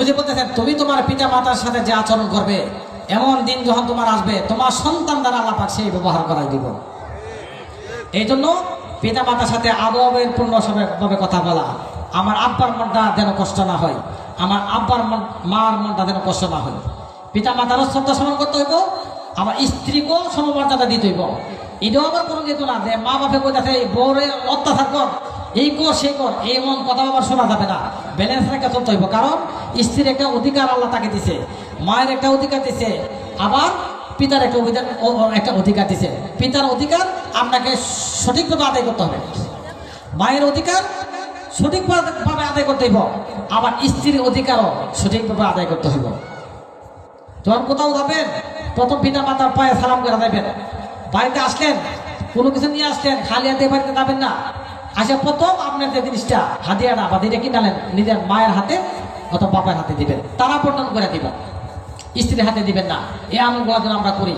নবীজি বলতেছেন তুমি তোমার পিতা মাতার সাথে যে আচরণ করবে এমন দিন যখন তোমার আসবে তোমার সন্তান দ্বারা আল্লাহ পাক সেই ব্যবহার করাই দিব। এই জন্য পিতা মাতার সাথে আদবের পূর্ণভাবে কথা বলা, আমার আব্বার মনটা যেন কষ্ট না হয়, আমার আব্বার মার মনটা যেন কষ্ট না হয়। পিতা মাতারও শ্রদ্ধা সম্মান করতে হইব, আমার স্ত্রীকেও সমমর্যাদা দিতে হইব। এটাও আবার কোনো যেত না যে মা বাপে কইতাছে বউরে অত্যাচার কর, এই কর সেই কর, এই মন কথা আবার শোনা যাবে না। ব্যালেন্স রেখে চলতে হইব, কারণ স্ত্রীর একটা অধিকার আল্লাহ তাকে দিছে, মায়ের একটা অধিকার দিছে, আবার পিতার একটা অধিকার দিছে। পিতার অধিকার আপনাকে সঠিকভাবে আদায় করতে হবে, মায়ের অধিকার সঠিকভাবে আদায় করতে হইব, আবার স্ত্রীর অধিকারও সঠিকভাবে আদায় করতে হইব। যখন কোথাও যাবেন প্রথম পিতা মাতার পায়ে সালাম করে যাবেন। বাড়িতে আসলেন কোনো কিছু নিয়ে আসলেন, খালি হাতে বাড়িতে যাবেন না। আসে প্রথম আপনার যে জিনিসটা হাদিয়াটা বা দিটা কিনালেন নিজের মায়ের হাতে অথবা বাবার হাতে দিবেন, তারা বর্ণন করে দিবেন, স্ত্রীর হাতে দিবেন না। এই আমলগুলো যেন আমরা করি।